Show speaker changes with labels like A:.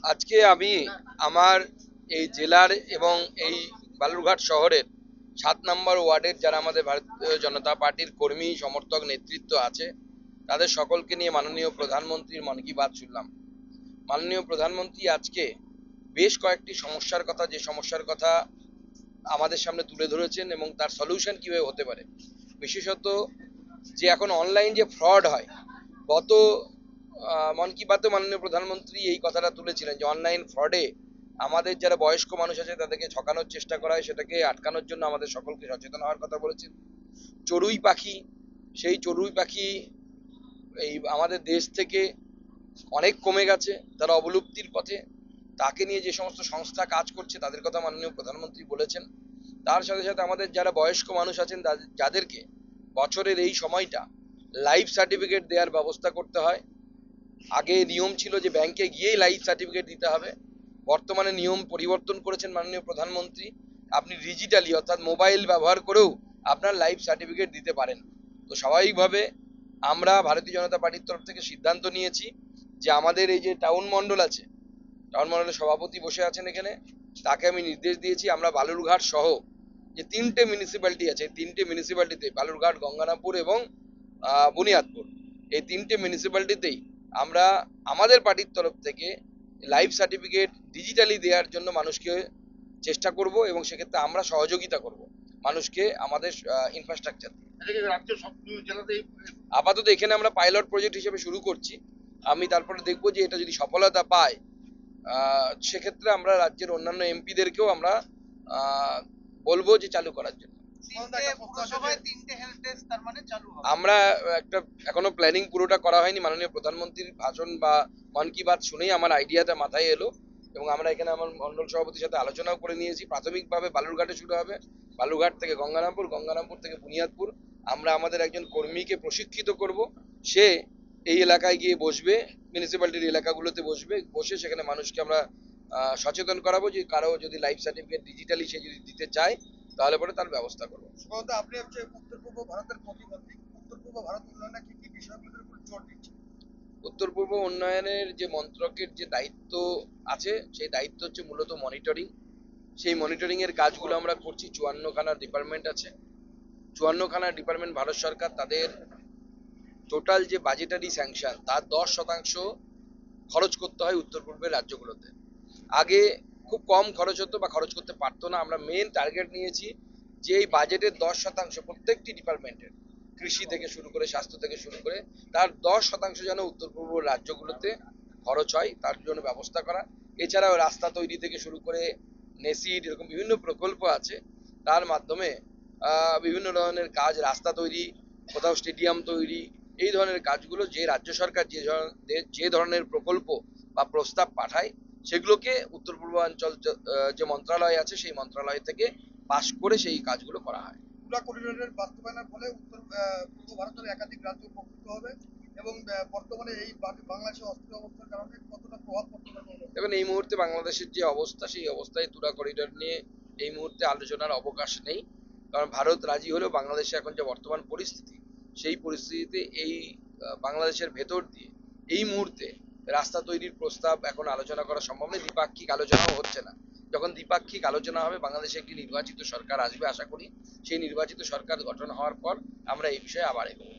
A: আজকে আমি আমার এই জেলার এবং এই বালুরঘাট শহরের 7 নম্বর ওয়ার্ডের যারা আমাদের ভারতীয় জনতা পার্টির কর্মী সমর্থক নেতৃত্ব আছে তাদের সকলকে নিয়ে মাননীয় প্রধানমন্ত্রীর মন কি বাত শুনলাম। মাননীয় প্রধানমন্ত্রী আজকে বেশ কয়েকটি সমস্যার কথা, যে সমস্যার কথা আমাদের সামনে তুলে ধরেছেন এবং তার সলিউশন কিভাবে হতে পারে। বিশেষত যে এখন অনলাইন যে ফ্রড হয়, গত মন কি বাতে মাননীয় প্রধানমন্ত্রী এই কথাটা তুলেছিলেন যে অনলাইন ফ্রডে আমাদের যারা বয়স্ক মানুষ আছে তাদেরকে ঠকানোর চেষ্টা করা হয়, সেটাকে আটকানোর জন্য আমাদের সকলকে সচেতন হওয়ার কথা বলেছেন। চড়ুই পাখি, সেই চড়ুই পাখি এই আমাদের দেশ থেকে অনেক কমে গেছে, তারা অবলুপ্তির পথে। তাকে নিয়ে যে সমস্ত সংস্থা কাজ করছে তাদের কথা মাননীয় প্রধানমন্ত্রী বলেছেন। তার সাথে সাথে আমাদের যারা বয়স্ক মানুষ আছেন যাদেরকে বছরের এই সময়টা লাইফ সার্টিফিকেট দেওয়ার ব্যবস্থা করতে হয়। আগে নিয়ম ছিল যে ব্যাংকে গিয়েই লাইফ সার্টিফিকেট দিতে হবে, বর্তমানে নিয়ম পরিবর্তন করেছেন মাননীয় প্রধানমন্ত্রী। আপনি ডিজিটালি অর্থাৎ মোবাইল ব্যবহার করেও আপনার লাইফ সার্টিফিকেট দিতে পারেন। তো স্বাভাবিকভাবে আমরা ভারতীয় জনতা পার্টির তরফ থেকে সিদ্ধান্ত নিয়েছি যে আমাদের এই যে টাউন মণ্ডল আছে, টাউন মণ্ডলের সভাপতি বসে আছেন এখানে, তাকে আমি নির্দেশ দিয়েছি আমরা বালুরঘাট সহ যে 3টে মিউনিসিপ্যালিটি আছে, 3টে মিউনিসিপ্যালিটিতে বালুরঘাট, গঙ্গারামপুর এবং বুনিয়াদপুর, এই 3টে মিউনিসিপ্যালিটিতেই আমরা আমাদের পার্টির তরফ থেকে লাইফ সার্টিফিকেট ডিজিটালি দেওয়ার জন্য মানুষকে চেষ্টা করব এবং সেক্ষেত্রে আমরা সহযোগিতা করব মানুষকে আমাদের ইনফ্রাস্ট্রাকচার। আপাতত এখানে আমরা পাইলট প্রজেক্ট হিসেবে শুরু করছি। আমি তারপরে দেখবো যে এটা যদি সফলতা পায় সেক্ষেত্রে আমরা রাজ্যের অন্যান্য এমপিদেরকেও আমরা বলবো যে চালু করার জন্য। আমরা একটা এখনো প্ল্যানিং পুরোটা করা হয়নি, মাননীয় প্রধানমন্ত্রীর ভাষণ বা মন কি বাত শুনেই আমার আইডিয়াটা মাথায় এলো এবং আমরা এখানে আমার মন্ডল সভাপতির সাথে আলোচনাও করে নিয়েছি। প্রাথমিকভাবে বালুরঘাটে শুরু হবে, বালুরঘাট থেকে গঙ্গারামপুর, গঙ্গারামপুর থেকে বুনিয়াদপুর। আমরা আমাদের একজন কর্মীকে প্রশিক্ষিত করব, সে এই এলাকায় গিয়ে বসবে, মিউনিসিপ্যালিটির এলাকাগুলোতে বসবে, বসে সেখানে মানুষকে আমরা সচেতন করাবো যে কারো যদি লাইফ সার্টিফিকেট ডিজিটালি সে যদি দিতে চায় তাহলে পরে তার ব্যবস্থা করবো।
B: আপনি হচ্ছে উত্তর পূর্ব ভারতের প্রতিমন্ত্রী, উত্তর পূর্ব ভারত উন্নয়নে কি কি বিষয়গুলোর উপর জোর দিচ্ছেন?
A: উত্তর পূর্ব উন্নয়নের যে মন্ত্রকের যে দায়িত্ব আছে সেই দায়িত্ব হচ্ছে মূলত মনিটরিং। সেই মনিটরিং এর কাজগুলো আমরা করছি। 54খানা ডিপার্টমেন্ট আছে, 54খানা ডিপার্টমেন্ট ভারত সরকার তাদের টোটাল যে বাজেটারি স্যাংশন তার 10% খরচ করতে হয় উত্তর পূর্বের রাজ্যগুলোতে। আগে খুব কম খরচ হতো বা খরচ করতে পারতো না। আমরা মেন টার্গেট নিয়েছি যে এই বাজেটের 10% প্রত্যেকটি ডিপার্টমেন্টের, কৃষি থেকে শুরু করে স্বাস্থ্য থেকে শুরু করে তার 10% যেন উত্তর পূর্ব রাজ্যগুলোতে খরচ হয় তার জন্য ব্যবস্থা করা। এছাড়াও রাস্তা তৈরি থেকে শুরু করে নেসিড এরকম বিভিন্ন প্রকল্প আছে, তার মাধ্যমে বিভিন্ন ধরনের কাজ, রাস্তা তৈরি, কোথাও স্টেডিয়াম তৈরি, এই ধরনের কাজগুলো যে রাজ্য সরকার যে ধরনের প্রকল্প বা প্রস্তাব পাঠায় সেগুলোকে উত্তর পূর্বাঞ্চল যে মন্ত্রণালয় আছে সেই মন্ত্রণালয় থেকে পাশ করে সেই কাজগুলো করা হয়।
B: পুরা করিডোরের বাস্তবায়নের ফলে উত্তর পূর্ব ভারতের একাধিক রাজ্য উপকৃত হবে এবং বর্তমানে এই বাংলাদেশের অস্থির অবস্থার কারণে কতটা প্রভাব পড়তে পারে?
A: দেখুন, এই মুহূর্তে বাংলাদেশের যে অবস্থা সেই অবস্থায় তুরা করিডোর নিয়ে এই মুহূর্তে আলোচনার অবকাশ নেই, কারণ ভারত রাজি হলেও বাংলাদেশে এখন যে বর্তমান পরিস্থিতি সেই পরিস্থিতিতে এই বাংলাদেশের ভেতর দিয়ে এই মুহূর্তে রাস্তা তৈরির প্রস্তাব এখন আলোচনা করা সম্ভব নয়। দ্বিপাক্ষিক আলোচনাও হচ্ছে না। যখন দ্বিপাক্ষিক আলোচনা হবে, বাংলাদেশে একটি নির্বাচিত সরকার আসবে আশা করি, সেই নির্বাচিত সরকার গঠন হওয়ার পর আমরা এই বিষয়ে আবার এগোবো।